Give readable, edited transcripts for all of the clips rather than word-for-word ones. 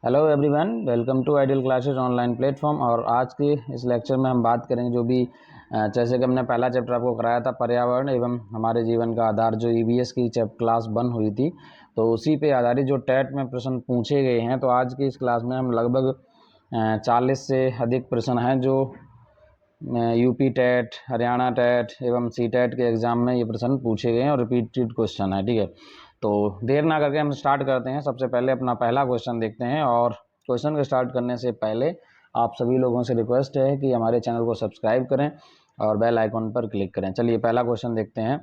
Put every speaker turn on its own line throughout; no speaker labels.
Hello everyone, welcome to Ideal Classes online platform. और आज के इस लेक्चर में हम बात करेंगे जो भी जैसे कि हमने पहला चैप्टर आपको कराया था पर्यावरण एवं हमारे जीवन का आधार, जो ईवीएस की क्लास 1 हुई थी, तो उसी पे आधारित जो टेट में प्रश्न पूछे गए हैं। तो आज की इस क्लास में हम लगभग 40 से अधिक प्रश्न हैं जो यूपी टेट, हरियाणा टेट एवं सी टेट के एग्ज़ाम में ये प्रश्न पूछे गए हैं और रिपीटेड क्वेश्चन है। ठीक है, तो देर ना करके हम स्टार्ट करते हैं। सबसे पहले अपना पहला क्वेश्चन देखते हैं, और क्वेश्चन को स्टार्ट करने से पहले आप सभी लोगों से रिक्वेस्ट है कि हमारे चैनल को सब्सक्राइब करें और बेल आइकॉन पर क्लिक करें। चलिए पहला क्वेश्चन देखते हैं।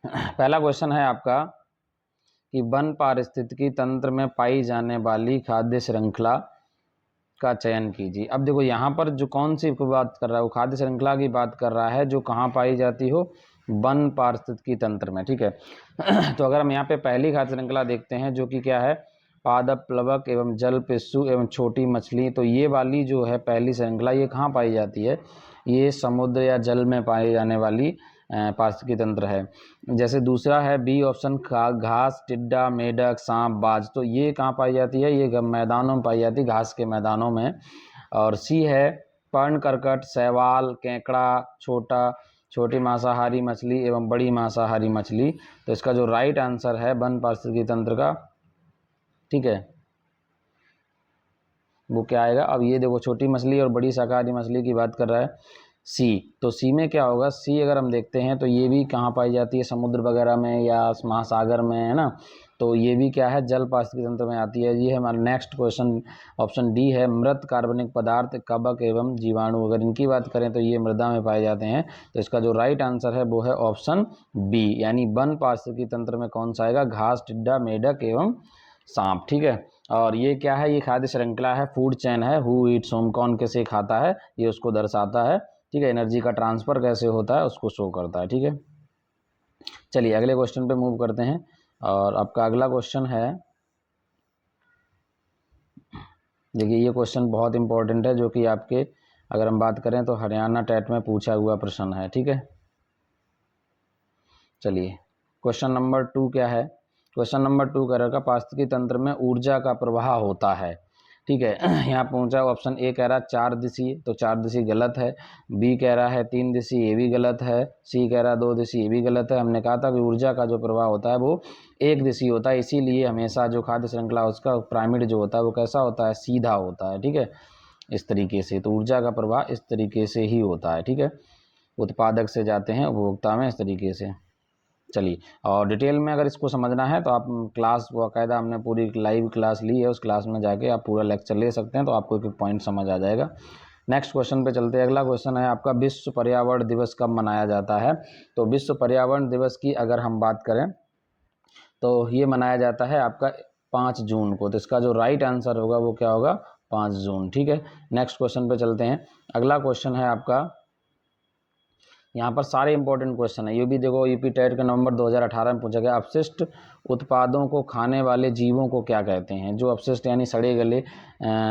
पहला क्वेश्चन है आपका कि वन पारिस्थितिकी तंत्र में पाई जाने वाली खाद्य श्रृंखला का चयन कीजिए। अब देखो यहाँ पर जो कौन सी बात कर रहा है, वो खाद्य श्रृंखला की बात कर रहा है जो कहाँ पाई जाती हो, वन पारिस्थितिकी तंत्र में। ठीक है तो अगर हम यहाँ पे पहली खाद्य श्रृंखला देखते हैं जो कि क्या है, पादप, प्लवक एवं जल पिस्सू एवं छोटी मछली। तो ये वाली जो है पहली श्रृंखला, ये कहाँ पाई जाती है, ये समुद्र या जल में पाई जाने वाली पारिस्थितिकी तंत्र है। जैसे दूसरा है बी ऑप्शन, घास, टिड्डा, मेढक, सांप, बाज। तो ये कहाँ पाई जाती है, ये मैदानों में पाई जाती है, घास के मैदानों में। और सी है पर्ण कर्कट, शैवाल, केकड़ा, छोटी मांसाहारी मछली एवं बड़ी मांसाहारी मछली। तो इसका जो राइट आंसर है वन पारिस्थितिकी तंत्र का, ठीक है, वो क्या आएगा। अब ये देखो छोटी मछली और बड़ी शाकाहारी मछली की बात कर रहा है सी। तो सी में क्या होगा, सी अगर हम देखते हैं तो ये भी कहाँ पाई जाती है, समुद्र वगैरह में या महासागर में, है ना। तो ये भी क्या है, जल पारिस्थितिकी तंत्र में आती है। ये है हमारा नेक्स्ट क्वेश्चन, ऑप्शन डी है मृत कार्बनिक पदार्थ, कवक एवं जीवाणु। अगर इनकी बात करें तो ये मृदा में पाए जाते हैं। तो इसका जो राइट आंसर है वो है ऑप्शन बी, यानी वन पारिस्थितिकी तंत्र में कौन सा आएगा, घास, टिड्डा, मेढक एवं सांप। ठीक है, और ये क्या है, ये खाद्य श्रृंखला है, फूड चेन है, हु ईट्स होम, कौन कैसे खाता है, ये उसको दर्शाता है। ठीक है, एनर्जी का ट्रांसफर कैसे होता है उसको शो करता है। ठीक है, चलिए अगले क्वेश्चन पे मूव करते हैं। और आपका अगला क्वेश्चन है, देखिए ये क्वेश्चन बहुत इंपॉर्टेंट है, जो कि आपके अगर हम बात करें तो हरियाणा टेट में पूछा हुआ प्रश्न है। ठीक है, चलिए क्वेश्चन नंबर 2 क्या है, क्वेश्चन नंबर 2 कह रहा है पारिस्थितिकी तंत्र में ऊर्जा का प्रवाह होता है। ठीक है यहाँ पहुंचा ऑप्शन ए कह रहा है 4 दिशीय, तो 4 दिशीय गलत है। बी कह रहा है 3 दिशीय, ये भी गलत है। सी कह रहा है 2 दिशीय, ये भी गलत है। हमने कहा था कि ऊर्जा का जो प्रवाह होता है वो एक दिशीय होता है, इसीलिए हमेशा जो खाद्य श्रृंखला उसका पिरामिड जो होता है वो कैसा होता है, सीधा होता है। ठीक है, इस तरीके से तो ऊर्जा का प्रवाह इस तरीके से ही होता है। ठीक है, उत्पादक से जाते हैं उपभोक्ता में, इस तरीके से। चलिए, और डिटेल में अगर इसको समझना है तो आप क्लास बाकायदा हमने पूरी लाइव क्लास ली है, उस क्लास में जाके आप पूरा लेक्चर ले सकते हैं, तो आपको एक एक पॉइंट समझ आ जाएगा। नेक्स्ट क्वेश्चन पे चलते हैं। अगला क्वेश्चन है आपका, विश्व पर्यावरण दिवस कब मनाया जाता है। तो विश्व पर्यावरण दिवस की अगर हम बात करें तो ये मनाया जाता है आपका 5 जून को। तो इसका जो राइट आंसर होगा वो क्या होगा, 5 जून। ठीक है, नेक्स्ट क्वेश्चन पे चलते हैं। अगला क्वेश्चन है आपका, यहाँ पर सारे इंपॉर्टेंट क्वेश्चन है। ये भी देखो यूपी टेट का नवंबर 2018 में पूछा गया, अपशिष्ट उत्पादों को खाने वाले जीवों को क्या कहते हैं। जो अपशिष्ट यानी सड़े गले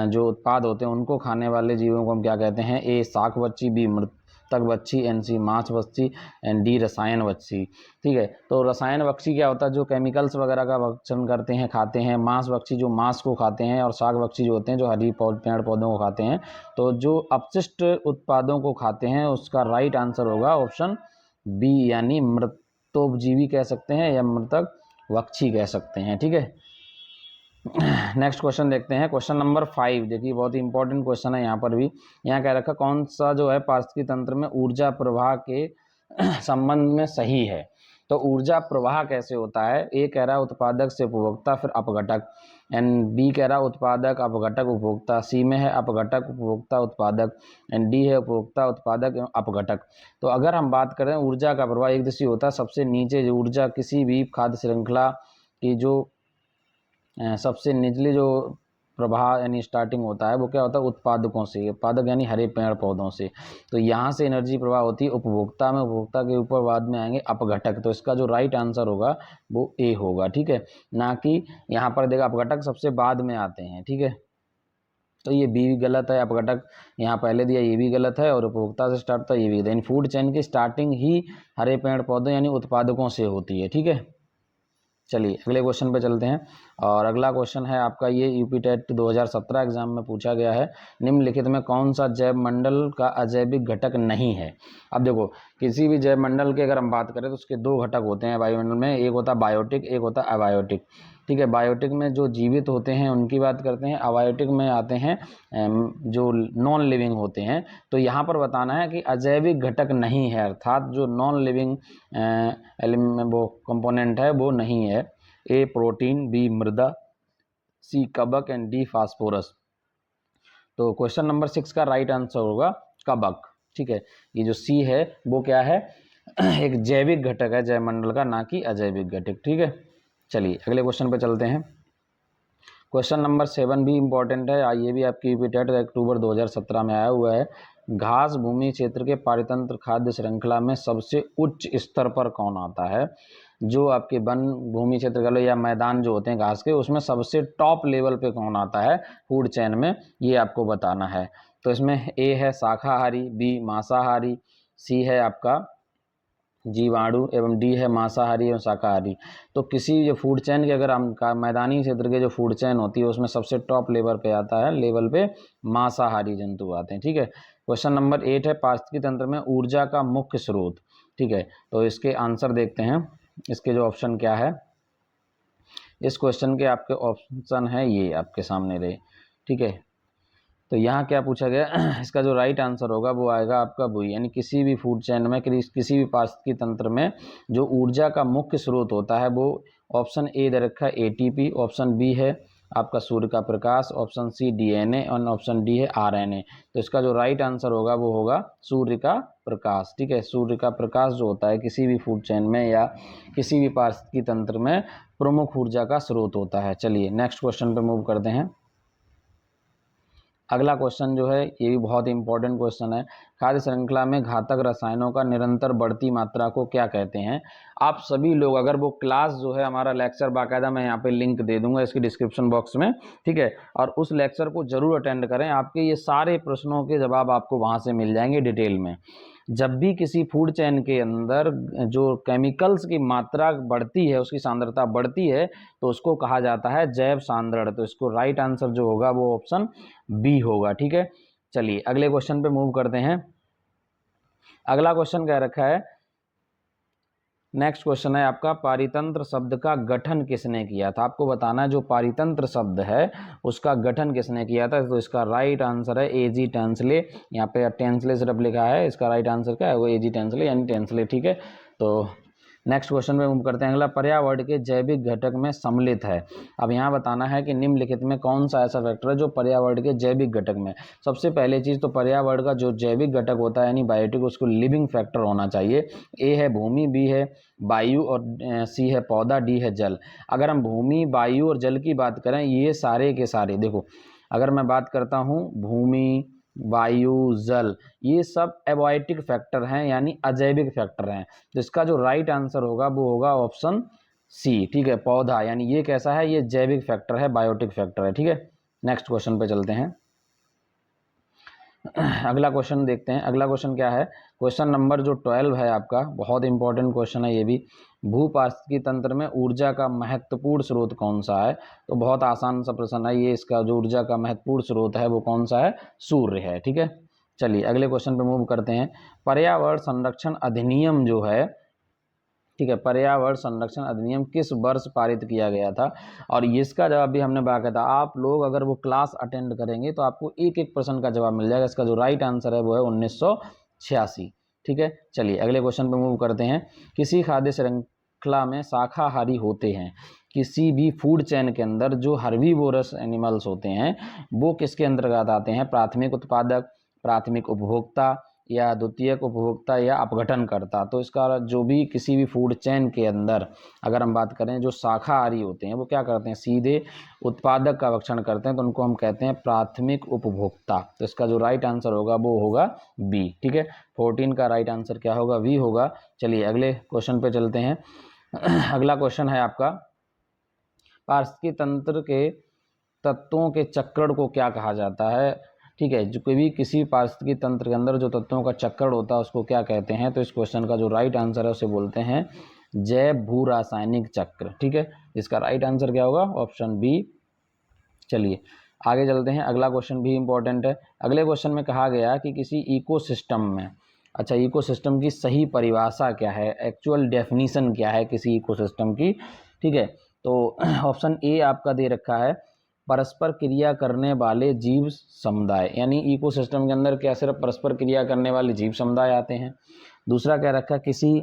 जो उत्पाद होते हैं उनको खाने वाले जीवों को हम क्या कहते हैं। ए शाकवच्छी, बी मृतक वच्छी, एन सी मांसवच्छी, एंड डी रसायनवच्छी। ठीक है, तो रसायनवच्छी क्या होता है, जो केमिकल्स वगैरह का भक्षण करते हैं, खाते हैं। मांसवच्छी जो मांस को खाते हैं, और शाकवच्छी जो होते हैं जो हरी पेड़ पौधों को खाते हैं। तो जो अपशिष्ट उत्पादों को खाते हैं उसका राइट आंसर होगा ऑप्शन बी, यानी मृतोपजीवी कह सकते हैं या मृतक वक्षी कह सकते हैं। ठीक है, नेक्स्ट क्वेश्चन देखते हैं। क्वेश्चन नंबर 5, देखिए बहुत ही इंपॉर्टेंट क्वेश्चन है। यहाँ पर भी यहाँ कह रखा कौन सा जो है पारिस्थितिकी तंत्र में ऊर्जा प्रवाह के संबंध में सही है। तो ऊर्जा प्रवाह कैसे होता है, ए कह रहा है उत्पादक से उपभोक्ता फिर अपघटक, एंड बी कह रहा है उत्पादक अपघटक उपभोक्ता, सी में है अपघटक उपभोक्ता उत्पादक, एंड डी है उपभोक्ता उत्पादक एवं अपघटक। तो अगर हम बात करें ऊर्जा का प्रवाह एक दिशीय होता है। सबसे नीचे जो ऊर्जा किसी भी खाद्य श्रृंखला की जो सबसे निचले जो प्रवाह यानी स्टार्टिंग होता है वो क्या होता है, उत्पादकों से, उत्पादक यानी हरे पेड़ पौधों से। तो यहाँ से एनर्जी प्रवाह होती है उपभोक्ता में, उपभोक्ता के ऊपर बाद में आएंगे अपघटक। तो इसका जो राइट आंसर होगा वो ए होगा। ठीक है, ना कि यहाँ पर देखा अपघटक सबसे बाद में आते हैं। ठीक है, तो ये बी भी गलत है, अपघटक यहाँ पहले दिया ये भी गलत है, और उपभोक्ता से स्टार्ट था ये भी। यानी फूड चेन की स्टार्टिंग ही हरे पेड़ पौधे यानी उत्पादकों से होती है। ठीक है, चलिए अगले क्वेश्चन पे चलते हैं। और अगला क्वेश्चन है आपका ये यूपी टेट 2017 एग्जाम में पूछा गया है, निम्नलिखित में कौन सा जैव मंडल का अजैविक घटक नहीं है। अब देखो किसी भी जैव मंडल की अगर हम बात करें तो उसके दो घटक होते हैं वायुमंडल में, एक होता है बायोटिक, एक होता है अबायोटिक। ठीक है, बायोटिक में जो जीवित होते हैं उनकी बात करते हैं, अबायोटिक में आते हैं जो नॉन लिविंग होते हैं। तो यहाँ पर बताना है कि अजैविक घटक नहीं है, अर्थात जो नॉन लिविंग वो कंपोनेंट है वो नहीं है। ए प्रोटीन, बी मृदा, सी कबक एंड डी फास्फोरस। तो क्वेश्चन नंबर 6 का राइट आंसर होगा कबक। ठीक है, ये जो सी है वो क्या है, एक जैविक घटक है जैवमंडल का, ना कि अजैविक घटक। ठीक है, चलिए अगले क्वेश्चन पे चलते हैं। क्वेश्चन नंबर 7 भी इंपॉर्टेंट है, ये भी आपकी यूपी टेट अक्टूबर 2017 में आया हुआ है। घास भूमि क्षेत्र के पारितंत्र खाद्य श्रृंखला में सबसे उच्च स्तर पर कौन आता है। जो आपके वन भूमि क्षेत्र कह लो या मैदान जो होते हैं घास के, उसमें सबसे टॉप लेवल पे कौन आता है फूड चेन में, ये आपको बताना है। तो इसमें ए है शाकाहारी, बी मांसाहारी, सी है आपका जीवाणु एवं डी है मांसाहारी एवं शाकाहारी। तो किसी जो फूड चेन के अगर हम मैदानी क्षेत्र के जो फूड चेन होती है उसमें सबसे टॉप लेवल पे आता है, लेवल पे मांसाहारी जंतु आते हैं। ठीक है, क्वेश्चन नंबर 8 है पारिस्थितिकी तंत्र में ऊर्जा का मुख्य स्रोत। ठीक है, तो इसके आंसर देखते हैं, इसके जो ऑप्शन क्या है। इस क्वेश्चन के आपके ऑप्शन है ये आपके सामने रहे। ठीक है, तो यहाँ क्या पूछा गया, इसका जो राइट आंसर होगा वो आएगा आपका वही, यानी किसी भी फूड चेन में किसी भी पारिस्थितिकी तंत्र में जो ऊर्जा का मुख्य स्रोत होता है वो ऑप्शन ए दे रखा है एटीपी, ऑप्शन बी है आपका सूर्य का प्रकाश, ऑप्शन सी डीएनए और ऑप्शन डी है आरएनए। तो इसका जो राइट आंसर होगा वो होगा सूर्य का प्रकाश। ठीक है, सूर्य का प्रकाश जो होता है किसी भी फूड चेन में या किसी भी पारिस्थितिकी तंत्र में प्रमुख ऊर्जा का स्रोत होता है। चलिए नेक्स्ट क्वेश्चन पे मूव करते हैं। अगला क्वेश्चन जो है ये भी बहुत इंपॉर्टेंट क्वेश्चन है, खाद्य श्रृंखला में घातक रसायनों का निरंतर बढ़ती मात्रा को क्या कहते हैं। आप सभी लोग अगर वो क्लास जो है हमारा लेक्चर बाकायदा मैं यहाँ पे लिंक दे दूंगा इसकी डिस्क्रिप्शन बॉक्स में। ठीक है, और उस लेक्चर को जरूर अटेंड करें, आपके ये सारे प्रश्नों के जवाब आपको वहाँ से मिल जाएंगे डिटेल में। जब भी किसी फूड चेन के अंदर जो केमिकल्स की मात्रा बढ़ती है, उसकी सांद्रता बढ़ती है, तो उसको कहा जाता है जैव सांद्रण। तो इसको राइट आंसर जो होगा वो ऑप्शन बी होगा। ठीक है, चलिए अगले क्वेश्चन पे मूव करते हैं। अगला क्वेश्चन कह रखा है, नेक्स्ट क्वेश्चन है आपका पारितंत्र शब्द का गठन किसने किया था। आपको बताना है जो पारितंत्र शब्द है उसका गठन किसने किया था। तो इसका राइट आंसर है एजी टेंसले। यहाँ पे टेंसले सिर्फ लिखा है, इसका राइट आंसर क्या है वो एजी टेंसले यानी टेंसले। ठीक है, तो नेक्स्ट क्वेश्चन में मूव करते हैं। अगला पर्यावरण के जैविक घटक में सम्मिलित है। अब यहाँ बताना है कि निम्नलिखित में कौन सा ऐसा फैक्टर है जो पर्यावरण के जैविक घटक में। सबसे पहले चीज़ तो पर्यावरण का जो जैविक घटक होता है यानी बायोटिक, उसको लिविंग फैक्टर होना चाहिए। ए है भूमि, बी है वायु और सी है पौधा, डी है जल। अगर हम भूमि, वायु और जल की बात करें, ये सारे के सारे देखो, अगर मैं बात करता हूँ भूमि, वायु, जल, ये सब एबायोटिक फैक्टर हैं यानी अजैविक फैक्टर हैं। तो इसका जो राइट आंसर होगा वो होगा ऑप्शन सी। ठीक है, पौधा, यानी ये कैसा है, ये जैविक फैक्टर है, बायोटिक फैक्टर है। ठीक है, नेक्स्ट क्वेश्चन पे चलते हैं। अगला क्वेश्चन देखते हैं। अगला क्वेश्चन क्या है, क्वेश्चन नंबर जो 12 है आपका, बहुत इंपॉर्टेंट क्वेश्चन है ये भी। भू पारिस्थितिकी तंत्र में ऊर्जा का महत्वपूर्ण स्रोत कौन सा है। तो बहुत आसान सा प्रश्न है ये, इसका जो ऊर्जा का महत्वपूर्ण स्रोत है वो कौन सा है, सूर्य है। ठीक है, चलिए अगले क्वेश्चन पे मूव करते हैं। पर्यावरण संरक्षण अधिनियम जो है, ठीक है, पर्यावरण संरक्षण अधिनियम किस वर्ष पारित किया गया था। और इसका जवाब भी हमने बाकायदा, आप लोग अगर वो क्लास अटेंड करेंगे तो आपको एक एक प्रश्न का जवाब मिल जाएगा। इसका जो राइट आंसर है वो है 1986। ठीक है, चलिए अगले क्वेश्चन पे मूव करते हैं। किसी खाद्य श्रृंखला में शाकाहारी होते हैं, किसी भी फूड चेन के अंदर जो हर्बीवोरस एनिमल्स होते हैं वो किसके अंतर्गत आते हैं, प्राथमिक उत्पादक, प्राथमिक उपभोक्ता या द्वितीयक उपभोक्ता या अपघटनकर्ता। तो इसका जो भी किसी भी फूड चेन के अंदर अगर हम बात करें जो शाकाहारी होते हैं वो क्या करते हैं, सीधे उत्पादक का भक्षण करते हैं, तो उनको हम कहते हैं प्राथमिक उपभोक्ता। तो इसका जो राइट आंसर होगा वो होगा बी। ठीक है, 14 का राइट आंसर क्या होगा, वी होगा। चलिए अगले क्वेश्चन पे चलते हैं। अगला क्वेश्चन है आपका, पारिस्थितिकी तंत्र के तत्वों के चक्रण को क्या कहा जाता है। ठीक है, जो कोई भी किसी पारिस्थितिकी तंत्र के अंदर जो तत्वों का चक्कर होता है उसको क्या कहते हैं। तो इस क्वेश्चन का जो राइट आंसर है उसे बोलते हैं जैव भू रासायनिक चक्र। ठीक है, इसका राइट आंसर क्या होगा? Option B. चलिए आगे चलते हैं, अगला क्वेश्चन भी इंपॉर्टेंट है। अगले क्वेश्चन में कहा गया कि किसी इकोसिस्टम में, अच्छा इकोसिस्टम की सही परिभाषा क्या है, एक्चुअल डेफिनीशन क्या है किसी इकोसिस्टम की? ठीक है, तो ऑप्शन ए आपका दे रखा है परस्पर क्रिया करने वाले जीव समुदाय, यानी इकोसिस्टम के अंदर क्या सिर्फ परस्पर क्रिया करने वाले जीव समुदाय आते हैं। दूसरा क्या रखा, किसी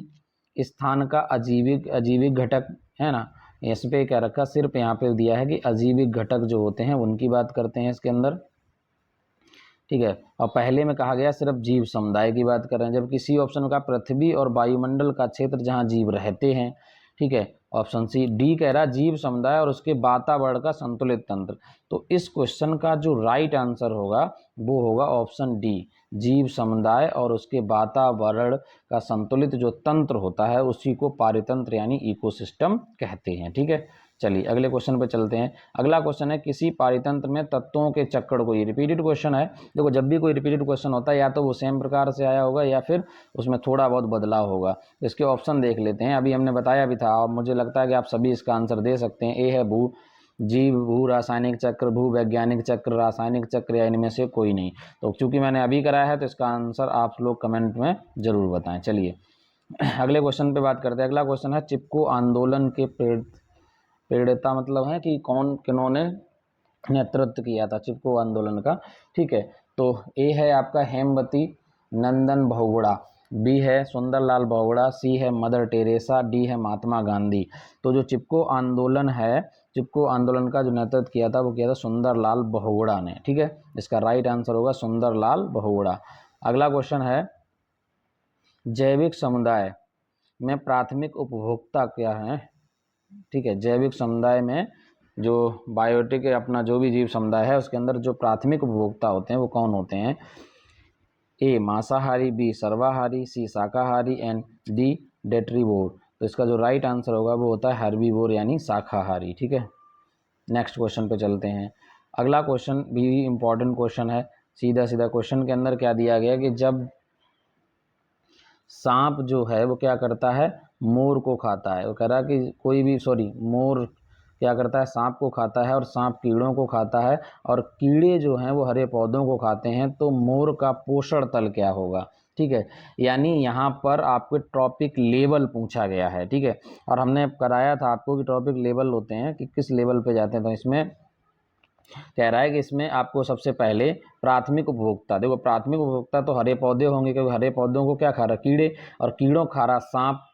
स्थान का अजीविक घटक, है ना, इस पे क्या रखा, सिर्फ यहाँ पे दिया है कि अजीविक घटक जो होते हैं उनकी बात करते हैं इसके अंदर। ठीक है, और पहले में कहा गया सिर्फ जीव समुदाय की बात कर रहे हैं, जबकि सी ऑप्शन का पृथ्वी और वायुमंडल का क्षेत्र जहाँ जीव रहते हैं। ठीक है, ऑप्शन सी। डी कह रहा जीव समुदाय और उसके वातावरण का संतुलित तंत्र। तो इस क्वेश्चन का जो राइट आंसर होगा वो होगा ऑप्शन डी, जीव समुदाय और उसके वातावरण का संतुलित जो तंत्र होता है उसी को पारितंत्र यानी इकोसिस्टम कहते हैं। ठीक है, चलिए अगले क्वेश्चन पे चलते हैं। अगला क्वेश्चन है किसी पारितंत्र में तत्वों के चक्र को, ये रिपीटेड क्वेश्चन है। देखो जब भी कोई रिपीटेड क्वेश्चन होता है या तो वो सेम प्रकार से आया होगा या फिर उसमें थोड़ा बहुत बदलाव होगा। इसके ऑप्शन देख लेते हैं, अभी हमने बताया भी था और मुझे लगता है कि आप सभी इसका आंसर दे सकते हैं। ए है भू जीव भू रासायनिक चक्र, भू वैज्ञानिक चक्र, रासायनिक चक्र, या इनमें से कोई नहीं। तो चूंकि मैंने अभी कराया है तो इसका आंसर आप लोग कमेंट में जरूर बताएं। चलिए अगले क्वेश्चन पे बात करते हैं। अगला क्वेश्चन है चिपको आंदोलन के प्रेरणा, मतलब है कि कौन किन्होंने नेतृत्व किया था चिपको आंदोलन का। ठीक है, तो ए है आपका हेमवती नंदन बहुगुणा, बी है सुंदरलाल बहुगुणा, सी है मदर टेरेसा, डी है महात्मा गांधी। तो जो चिपको आंदोलन है, चिपको आंदोलन का जो नेतृत्व किया था वो किया था सुंदरलाल बहुगुणा ने। ठीक है, इसका राइट आंसर होगा सुंदरलाल बहुगुणा। अगला क्वेश्चन है जैविक समुदाय में प्राथमिक उपभोक्ता क्या है? ठीक है, जैविक समुदाय में जो बायोटिक अपना जो भी जीव समुदाय है उसके अंदर जो प्राथमिक उपभोक्ता होते हैं वो कौन होते हैं? ए मांसाहारी, बी सर्वाहारी, सी शाकाहारी एंड डी डेट्रीवोर। तो इसका जो राइट आंसर होगा वो होता है हर्बीवोर यानी शाकाहारी। ठीक है, नेक्स्ट क्वेश्चन पे चलते हैं। अगला क्वेश्चन भी इंपॉर्टेंट क्वेश्चन है। सीधा सीधा क्वेश्चन के अंदर क्या दिया गया कि जब सांप जो है वो क्या करता है, मोर को खाता है। वो कह रहा है कि कोई भी मोर क्या करता है, सांप को खाता है और सांप कीड़ों को खाता है और कीड़े जो हैं वो हरे पौधों को खाते हैं, तो मोर का पोषण तल क्या होगा? ठीक है, यानी यहाँ पर आपको ट्रॉपिक लेवल पूछा गया है। ठीक है, और हमने कराया था आपको कि ट्रॉपिक लेवल होते हैं कि किस लेवल पे जाते हैं। तो इसमें कह रहा है कि इसमें आपको सबसे पहले प्राथमिक उपभोक्ता, देखो प्राथमिक उपभोक्ता तो हरे पौधे होंगे क्योंकि हरे पौधों को क्या खा रहा है, कीड़े, और कीड़ों खा रहा सांप।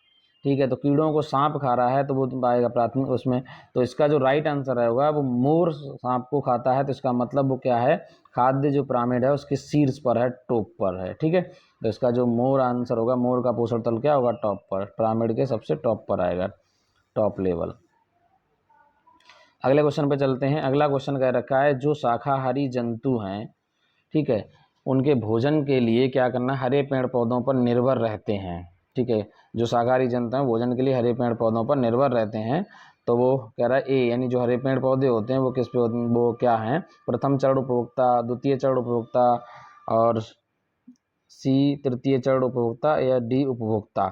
ठीक है, तो कीड़ों को सांप खा रहा है तो वो आएगा प्राथमिक उसमें। तो इसका जो राइट आंसर होगा वो मोर सांप को खाता है, तो इसका मतलब वो क्या है, खाद्य जो पिरामिड है उसके शीर्ष पर है, टॉप पर है। ठीक है, तो इसका जो मोर आंसर होगा, मोर का पोषण तल क्या होगा, टॉप पर, पिरामिड के सबसे टॉप पर आएगा, टॉप लेवल। अगले क्वेश्चन पे चलते हैं। अगला क्वेश्चन कह रखा है जो शाकाहारी जंतु हैं, ठीक है, उनके भोजन के लिए क्या करना, हरे पेड़ पौधों पर निर्भर रहते हैं। ठीक है, जो शाकाहारी जंतु हैं भोजन के लिए हरे पेड़ पौधों पर निर्भर रहते हैं। तो वो कह रहा है ए, यानी जो हरे पेड़ पौधे होते हैं वो किस पे होते हैं, वो क्या हैं, प्रथम चरण उपभोक्ता, द्वितीय चरण उपभोक्ता, और सी तृतीय चरण उपभोक्ता, या डी उपभोक्ता।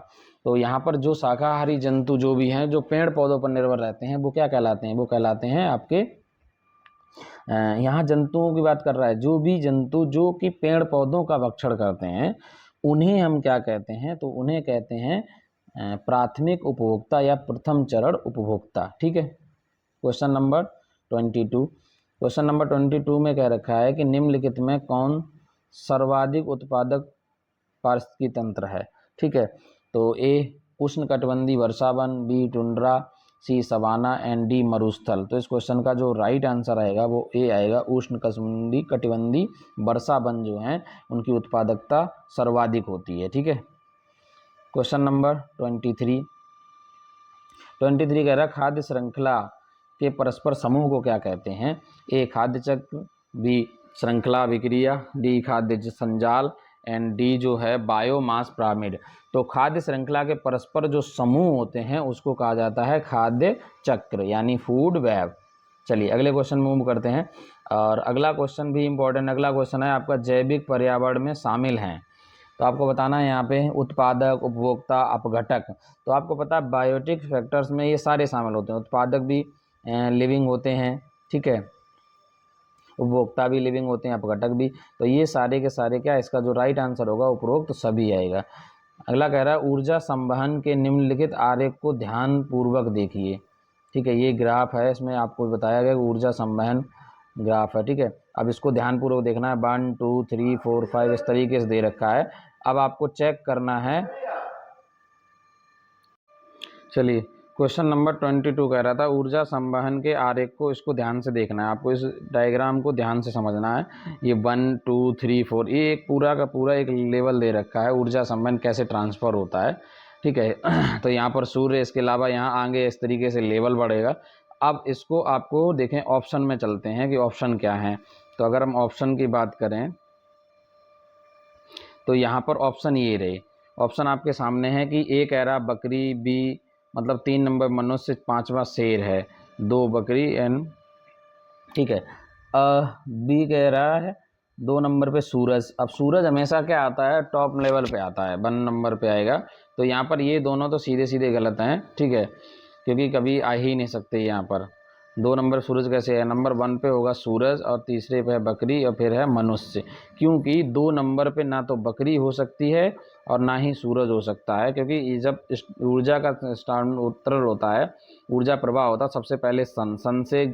तो यहाँ पर जो शाकाहारी जंतु जो भी हैं जो पेड़ पौधों पर निर्भर रहते हैं वो क्या कहलाते हैं, वो कहलाते हैं आपके, यहाँ जंतुओं की बात कर रहा है, जो भी जंतु जो कि पेड़ पौधों का भक्षण करते हैं उन्हें हम क्या कहते हैं, तो उन्हें कहते हैं प्राथमिक उपभोक्ता या प्रथम चरण उपभोक्ता। ठीक है, क्वेश्चन नंबर 22। क्वेश्चन नंबर 22 में कह रखा है कि निम्नलिखित में कौन सर्वाधिक उत्पादक पारिस्थितिकी तंत्र है? ठीक है, तो ए उष्णकटिबंधीय वर्षावन, B tundra, C savanna and D मरुस्थल। तो इस क्वेश्चन का जो राइट आंसर आएगा वो ए आएगा, उष्णकटिबंधीय वर्षावन जो हैं उनकी उत्पादकता सर्वाधिक होती है। ठीक है, क्वेश्चन नंबर 23 कह रहा है खाद्य श्रृंखला के परस्पर समूह को क्या कहते हैं? ए खाद्य चक्र, बी श्रृंखला विक्रिया, डी खाद्य संजाल एंड डी जो है बायोमास पिरामिड। तो खाद्य श्रृंखला के परस्पर जो समूह होते हैं उसको कहा जाता है खाद्य चक्र यानी फूड वेब। चलिए अगले क्वेश्चन मूव करते हैं, और अगला क्वेश्चन भी इंपॉर्टेंट। अगला क्वेश्चन है आपका जैविक पर्यावरण में शामिल हैं। तो तो आपको बताना है यहाँ पे उत्पादक, उपभोक्ता, अपघटक। तो आपको पता है बायोटिक फैक्टर्स में ये सारे शामिल होते हैं, उत्पादक भी लिविंग होते हैं, ठीक है, उपभोक्ता भी लिविंग होते हैं, अपघटक भी। तो ये सारे के सारे क्या, इसका जो राइट आंसर होगा उपरोक्त तो सभी आएगा। अगला कह रहा है ऊर्जा संवहन के निम्नलिखित आरेख को ध्यान पूर्वक देखिए, ठीक है। ये ग्राफ है, इसमें आपको बताया गया ऊर्जा संवहन ग्राफ है, ठीक है। अब इसको ध्यान पूर्वक देखना है, 1 2 3 4 5 इस तरीके से दे रखा है। अब आपको चेक करना है, चलिए क्वेश्चन नंबर 22 कह रहा था ऊर्जा संवहन के आरेख को, इसको ध्यान से देखना है आपको, इस डायग्राम को ध्यान से समझना है। ये 1 2 3 4 ये एक पूरा का पूरा एक लेवल दे रखा है, ऊर्जा संवहन कैसे ट्रांसफ़र होता है, ठीक है। तो यहाँ पर सूर्य, इसके अलावा यहाँ आगे इस तरीके से लेवल बढ़ेगा। अब इसको आपको देखें, ऑप्शन में चलते हैं कि ऑप्शन क्या है। तो अगर हम ऑप्शन की बात करें तो यहाँ पर ऑप्शन ये रहे, ऑप्शन आपके सामने है कि ए कह रहा बकरी, बी मतलब 3 नंबर मनुष्य, 5वां शेर है, 2 बकरी एंड, ठीक है। बी कह रहा है 2 नंबर पे सूरज। अब सूरज हमेशा क्या आता है, टॉप लेवल पे आता है, 1 नंबर पे आएगा। तो यहाँ पर ये दोनों तो सीधे सीधे गलत हैं, ठीक है, क्योंकि कभी आ ही नहीं सकते यहाँ पर। 2 नंबर सूरज कैसे है, नंबर 1 पे होगा सूरज और तीसरे पे है बकरी और फिर है मनुष्य, क्योंकि 2 नंबर पे ना तो बकरी हो सकती है और ना ही सूरज हो सकता है, क्योंकि जब ऊर्जा का उत्तरण होता है, ऊर्जा प्रवाह होता है, सबसे पहले सन से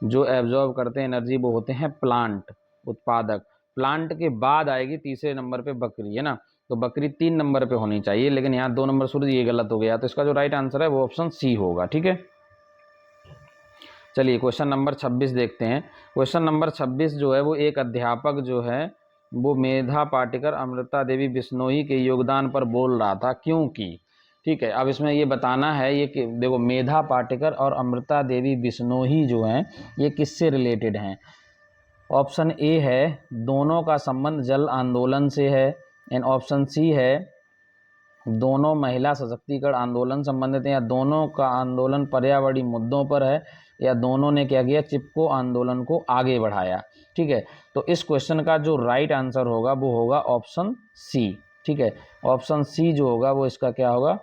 जो एब्जॉर्ब करते हैं एनर्जी वो होते हैं प्लांट, उत्पादक। प्लांट के बाद आएगी तीसरे नंबर पे बकरी, है ना। तो बकरी 3 नंबर पे होनी चाहिए, लेकिन यहाँ 2 नंबर सूरज, ये गलत हो गया। तो इसका जो राइट आंसर है वो ऑप्शन सी होगा, ठीक है। चलिए क्वेश्चन नंबर 26 देखते हैं। क्वेश्चन नंबर 26 जो है वो एक अध्यापक जो है वो मेधा पाटेकर, अमृता देवी बिश्नोई के योगदान पर बोल रहा था, क्योंकि, ठीक है। अब इसमें ये बताना है, ये कि देखो मेधा पाटेकर और अमृता देवी बिश्नोई जो हैं ये किससे रिलेटेड हैं। ऑप्शन ए है दोनों का संबंध जल आंदोलन से है, एंड ऑप्शन सी है दोनों महिला सशक्तिकरण आंदोलन संबंधित है, या दोनों का आंदोलन पर्यावरणीय मुद्दों पर है, या दोनों ने क्या किया, चिपको आंदोलन को आगे बढ़ाया, ठीक है। तो इस क्वेश्चन का जो राइट आंसर होगा वो होगा ऑप्शन सी, ठीक है। ऑप्शन सी जो होगा वो इसका क्या होगा,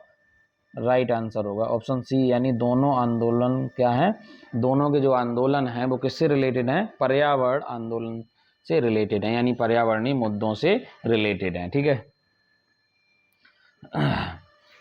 राइट आंसर होगा ऑप्शन सी, यानी दोनों आंदोलन क्या है, दोनों के जो आंदोलन हैं वो किससे रिलेटेड हैं, पर्यावरण आंदोलन से रिलेटेड हैं, यानी पर्यावरणीय मुद्दों से रिलेटेड हैं, ठीक है।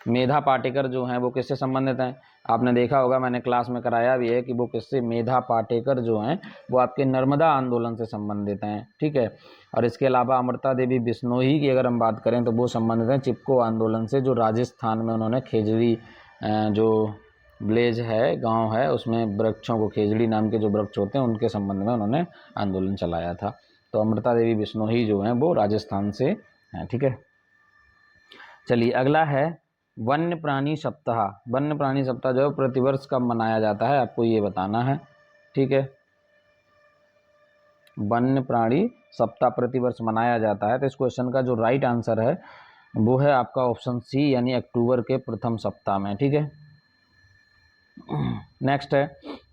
मेधा पाटेकर जो हैं वो किससे संबंधित हैं, आपने देखा होगा, मैंने क्लास में कराया भी है कि वो किससे, मेधा पाटेकर जो हैं वो आपके नर्मदा आंदोलन से संबंधित हैं, ठीक है। और इसके अलावा अमृता देवी बिश्नोई की अगर हम बात करें तो वो संबंधित हैं चिपको आंदोलन से, जो राजस्थान में उन्होंने खेजड़ी जो विलेज है, गांव है, उसमें वृक्षों को, खेजड़ी नाम के जो वृक्ष होते हैं उनके संबंध में उन्होंने आंदोलन चलाया था। तो अमृता देवी बिश्नोई जो हैं वो राजस्थान से हैं, ठीक है। चलिए अगला है वन्य प्राणी सप्ताह। वन्य प्राणी सप्ताह जो है प्रतिवर्ष कब मनाया जाता है, आपको ये बताना है, ठीक है। वन्य प्राणी सप्ताह प्रतिवर्ष मनाया जाता है। तो इस क्वेश्चन का जो राइट आंसर है वो है आपका ऑप्शन सी, यानी अक्टूबर के प्रथम सप्ताह में, ठीक है। नेक्स्ट है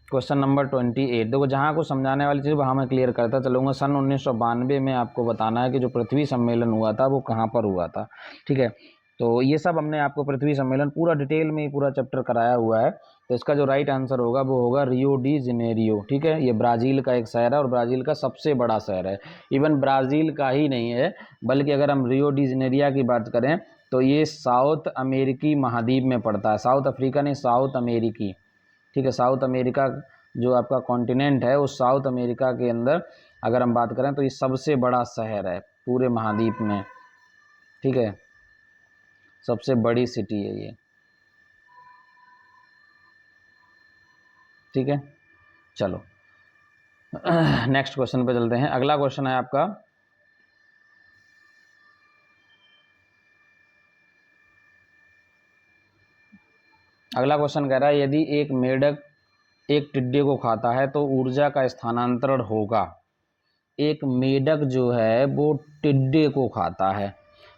क्वेश्चन नंबर 28। देखो जहाँ को समझाने वाली चीज़ वहाँ मैं क्लियर करता चलूँगा। सन 1992 में आपको बताना है कि जो पृथ्वी सम्मेलन हुआ था वो कहाँ पर हुआ था, ठीक है। तो ये सब हमने आपको पृथ्वी सम्मेलन पूरा डिटेल में ही पूरा चैप्टर कराया हुआ है। तो इसका जो राइट आंसर होगा वो होगा रियो डी जेनेरियो, ठीक है। ये ब्राज़ील का एक शहर है और ब्राज़ील का सबसे बड़ा शहर है। इवन ब्राज़ील का ही नहीं है, बल्कि अगर हम रियो डी जेनेरिया की बात करें तो ये साउथ अमेरिकी महाद्वीप में पड़ता है, साउथ अफ्रीका नहीं, साउथ अमेरिकी, ठीक है। साउथ अमेरिका जो आपका कॉन्टिनेंट है उस साउथ अमेरिका के अंदर अगर हम बात करें तो ये सबसे बड़ा शहर है पूरे महाद्वीप में, ठीक है। सबसे बड़ी सिटी है ये, ठीक है। चलो नेक्स्ट क्वेश्चन पे चलते हैं। अगला क्वेश्चन है आपका अगला क्वेश्चन कह रहा है यदि एक मेढक एक टिड्डे को खाता है तो ऊर्जा का स्थानांतरण होगा। एक मेढक जो है वो टिड्डे को खाता है,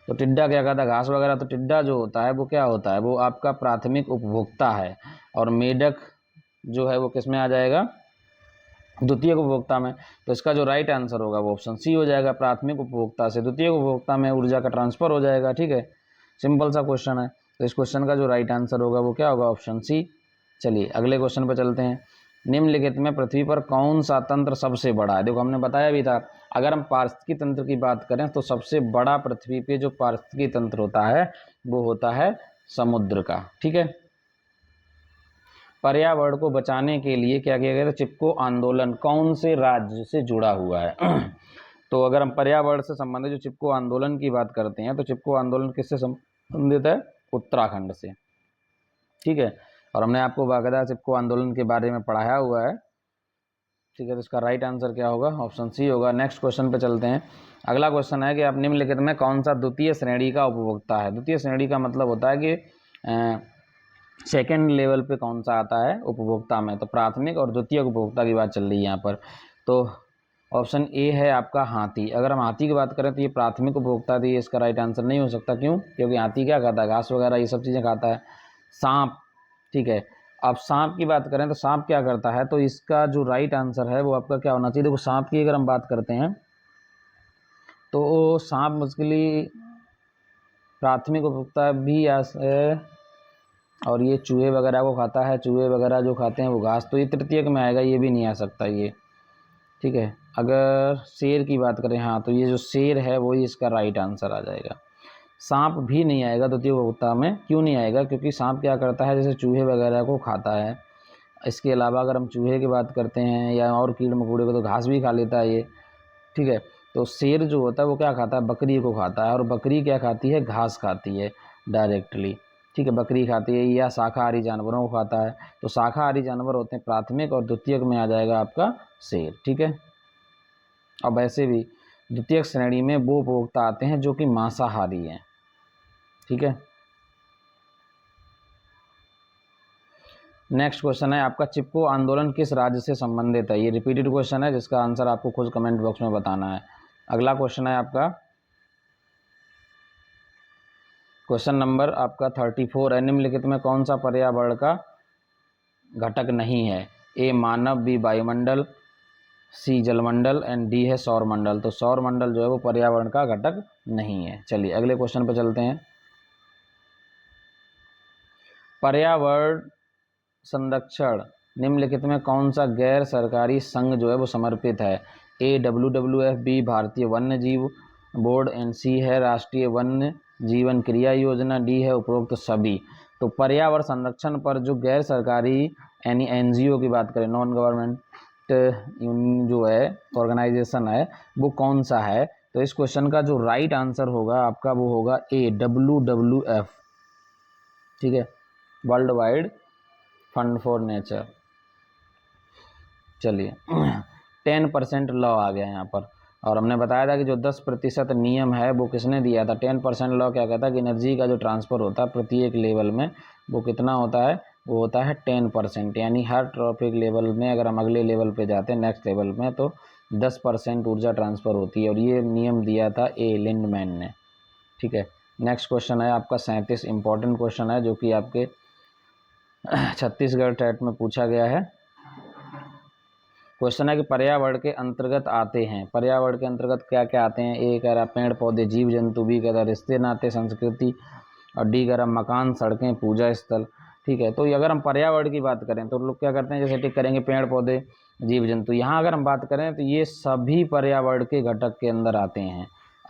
तो टिड्डा क्या खाता है, घास वगैरह। तो टिड्डा जो होता है वो क्या होता है, वो आपका प्राथमिक उपभोक्ता है, और मेढक जो है वो किस में आ जाएगा, द्वितीयक उपभोक्ता में, तो इसका जो राइट आंसर होगा वो ऑप्शन सी हो जाएगा, प्राथमिक उपभोक्ता से द्वितीयक उपभोक्ता में ऊर्जा का ट्रांसफर हो जाएगा। ठीक है, सिंपल सा क्वेश्चन है, तो इस क्वेश्चन का जो राइट आंसर होगा वो क्या होगा, ऑप्शन सी। चलिए अगले क्वेश्चन पर चलते हैं। निम्नलिखित में पृथ्वी पर कौन सा तंत्र सबसे बड़ा है? देखो हमने बताया भी था, अगर हम पारिस्थितिकी तंत्र की बात करें तो सबसे बड़ा पृथ्वी पे जो पारिस्थितिकी तंत्र होता है वो होता है समुद्र का। ठीक है, पर्यावरण को बचाने के लिए क्या किया गया था? चिपको आंदोलन कौन से राज्य से जुड़ा हुआ है? तो अगर हम पर्यावरण से संबंधित जो चिपको आंदोलन की बात करते हैं तो चिपको आंदोलन किससे संबंधित है? उत्तराखंड से। ठीक है, और हमने आपको बाकायदा चिपको आंदोलन के बारे में पढ़ाया हुआ है। ठीक है, तो इसका राइट आंसर क्या होगा? ऑप्शन सी होगा। नेक्स्ट क्वेश्चन पे चलते हैं। अगला क्वेश्चन है कि आप निम्नलिखित में कौन सा द्वितीय श्रेणी का उपभोक्ता है? द्वितीय श्रेणी का मतलब होता है कि सेकेंड लेवल पे कौन सा आता है उपभोक्ता में, तो प्राथमिक और द्वितीय उपभोक्ता की बात चल रही है यहाँ पर। तो ऑप्शन ए है आपका हाथी। अगर हम हाथी की बात करें तो ये प्राथमिक उपभोक्ता थी, इसका राइट आंसर नहीं हो सकता। क्यों? क्योंकि हाथी क्या खाता है? घास वगैरह ये सब चीज़ें खाता है। सांप, ठीक है, अब सांप की बात करें तो सांप क्या करता है, तो इसका जो राइट आंसर है वो आपका क्या होना चाहिए? देखो सांप की अगर हम बात करते हैं तो सांप मुश्किल प्राथमिक उपभोक्ता भी और ये चूहे वगैरह को खाता है, चूहे वगैरह जो खाते हैं वो घास, तो ये तृतीयक में आएगा, ये भी नहीं आ सकता ये। ठीक है, अगर शेर की बात करें, हाँ, तो ये जो शेर है वही इसका राइट आंसर आ जाएगा। सांप भी नहीं आएगा द्वितीय उपभोक्ता में। क्यों नहीं आएगा? क्योंकि सांप क्या करता है, जैसे चूहे वगैरह को खाता है। इसके अलावा अगर हम चूहे की बात करते हैं या और कीड़े मकोड़े को, तो घास भी खा लेता है ये। ठीक है, तो शेर जो होता है वो क्या खाता है? बकरी को खाता है, और बकरी क्या खाती है? घास खाती है डायरेक्टली। ठीक है, बकरी खाती है या शाकाहारी जानवरों को खाता है, तो शाकाहारी जानवर होते हैं प्राथमिक, और द्वितीयक में आ जाएगा आपका शेर। ठीक है, अब वैसे भी द्वितीयक श्रेणी में वो उपभोक्ता आते हैं जो कि मांसाहारी हैं। ठीक है, नेक्स्ट क्वेश्चन है आपका, चिपको आंदोलन किस राज्य से संबंधित है? ये रिपीटेड क्वेश्चन है जिसका आंसर आपको खुद कमेंट बॉक्स में बताना है। अगला क्वेश्चन है आपका क्वेश्चन नंबर आपका 34 है। निम्नलिखित में कौन सा पर्यावरण का घटक नहीं है? ए मानव, बी वायुमंडल, सी जलमंडल एंड डी है सौरमंडल। तो सौरमंडल जो है वो पर्यावरण का घटक नहीं है। चलिए अगले क्वेश्चन पर चलते हैं। पर्यावरण संरक्षण निम्नलिखित में कौन सा गैर सरकारी संघ जो है वो समर्पित है? ए WWF, बी भारतीय वन्य जीव बोर्ड एंड सी है राष्ट्रीय वन्य जीवन क्रिया योजना, डी है उपरोक्त सभी। तो पर्यावरण संरक्षण पर जो गैर सरकारी यानी NGO की बात करें, नॉन गवर्नमेंट जो है ऑर्गेनाइजेशन है, वो कौन सा है? तो इस क्वेश्चन का जो राइट आंसर होगा आपका वो होगा ए WWF। ठीक है, world wide fund for nature. चलिए 10% लॉ आ गया यहाँ पर, और हमने बताया था कि जो 10% नियम है वो किसने दिया था? 10% लॉ क्या कहता है कि एनर्जी का जो ट्रांसफ़र होता है प्रत्येक लेवल में वो कितना होता है? वो होता है 10%, यानी हर ट्रॉपिक लेवल में अगर हम अगले लेवल पे जाते हैं नेक्स्ट लेवल में तो 10% ऊर्जा ट्रांसफ़र होती है, और ये नियम दिया था ए लिंडमैन ने। ठीक है, नेक्स्ट क्वेश्चन है आपका 37, इंपॉर्टेंट क्वेश्चन है जो कि आपके छत्तीसगढ़ टेट में पूछा गया है। क्वेश्चन है कि पर्यावरण के अंतर्गत आते हैं, पर्यावरण के अंतर्गत क्या क्या आते हैं? ए कह रहा पेड़ पौधे जीव जंतु, बी कह रहा रिश्ते नाते संस्कृति, और डी कह रहा मकान सड़कें पूजा स्थल। ठीक है, तो अगर हम पर्यावरण की बात करें तो लोग क्या करते हैं, जैसे टिक करेंगे पेड़ पौधे जीव जंतु। यहाँ अगर हम बात करें तो ये सभी पर्यावरण के घटक के अंदर आते हैं,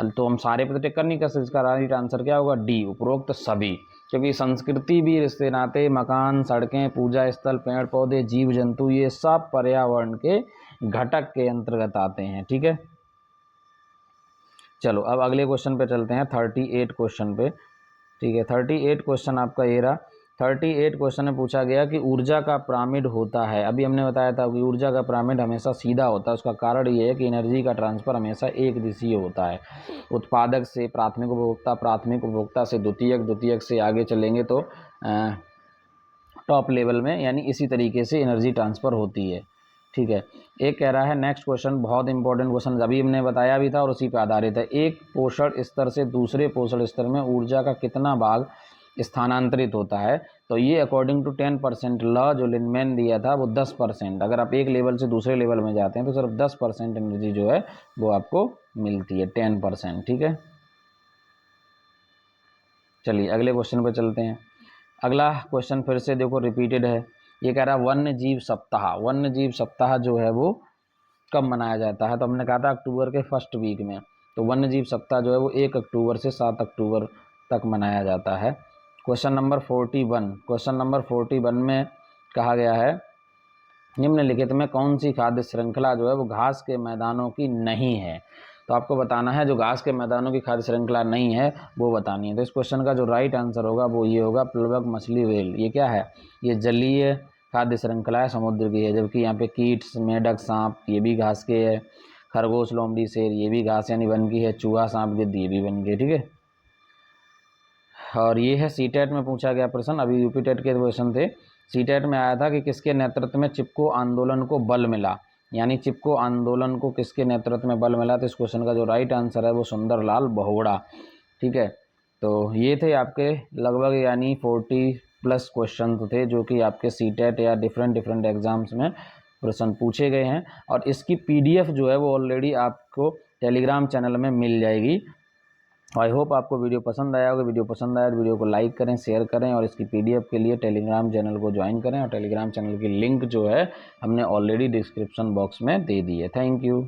तो हम सारे पे टिक कर नहीं कर सकते। इसका राइट आंसर क्या होगा? डी उपरोक्त सभी, क्योंकि संस्कृति भी, रिश्ते नाते, मकान सड़कें पूजा स्थल, पेड़ पौधे जीव जंतु, ये सब पर्यावरण के घटक के अंतर्गत आते हैं। ठीक है, चलो अब अगले क्वेश्चन पे चलते हैं, 38 क्वेश्चन पे। ठीक है, 38 क्वेश्चन आपका ये रहा। 38 क्वेश्चन में पूछा गया कि ऊर्जा का पिरामिड होता है। अभी हमने बताया था कि ऊर्जा का पिरामिड हमेशा सीधा होता है। उसका कारण ये है कि एनर्जी का ट्रांसफ़र हमेशा एक दिशीय होता है, उत्पादक से प्राथमिक उपभोक्ता, प्राथमिक उपभोक्ता से द्वितीयक, द्वितीयक से आगे चलेंगे तो टॉप लेवल में, यानी इसी तरीके से एनर्जी ट्रांसफ़र होती है। ठीक है, एक कह रहा है नेक्स्ट क्वेश्चन, बहुत इंपॉर्टेंट क्वेश्चन, अभी हमने बताया भी था और उसी पर आधारित है। एक पोषण स्तर से दूसरे पोषण स्तर में ऊर्जा का कितना भाग स्थानांतरित होता है? तो ये अकॉर्डिंग टू 10% लॉ जो लिनमैन दिया था वो 10%, अगर आप एक लेवल से दूसरे लेवल में जाते हैं तो सिर्फ 10% एनर्जी जो है वो आपको मिलती है, 10%। ठीक है, चलिए अगले क्वेश्चन पर चलते हैं। अगला क्वेश्चन फिर से देखो रिपीटेड है। ये कह रहा है वन्य जीव सप्ताह। वन्य जीव सप्ताह जो है वो कब मनाया जाता है? तो हमने कहा था अक्टूबर के फर्स्ट वीक में। तो वन्य जीव सप्ताह जो है वो 1 अक्टूबर से 7 अक्टूबर तक मनाया जाता है। क्वेश्चन नंबर 41, क्वेश्चन नंबर 41 में कहा गया है निम्नलिखित में कौन सी खाद्य श्रृंखला जो है वो घास के मैदानों की नहीं है? तो आपको बताना है जो घास के मैदानों की खाद्य श्रृंखला नहीं है वो बतानी है। तो इस क्वेश्चन का जो राइट आंसर होगा वो ये होगा, प्लवक मछली व्हेल। ये क्या है? ये जलीय खाद्य श्रृंखला है, समुद्र की है। जबकि यहाँ पे कीट्स, मेढक, सांप ये भी घास के है। खरगोश, लोमड़ी, शेर ये भी घास यानी वन की है। चूहा, सांप, गिद्ध ये भी वन के। ठीक है, और ये है सीटेट में पूछा गया प्रश्न। अभी यूपी टेट के क्वेश्चन थे। सीटेट में आया था कि किसके नेतृत्व में चिपको आंदोलन को बल मिला, यानी चिपको आंदोलन को किसके नेतृत्व में बल मिला? तो इस क्वेश्चन का जो राइट आंसर है वो सुंदरलाल बहुगुणा। ठीक है, तो ये थे आपके लगभग यानी 40+ क्वेश्चन थे जो कि आपके सीटेट या डिफरेंट एग्जाम्स में प्रश्न पूछे गए हैं। और इसकी PDF जो है वो ऑलरेडी आपको टेलीग्राम चैनल में मिल जाएगी। आई होप आपको वीडियो पसंद आया होगा। वीडियो पसंद आया तो वीडियो को लाइक करें, शेयर करें, और इसकी PDF के लिए टेलीग्राम चैनल को ज्वाइन करें। और टेलीग्राम चैनल की लिंक जो है हमने ऑलरेडी डिस्क्रिप्शन बॉक्स में दे दी है। Thank you.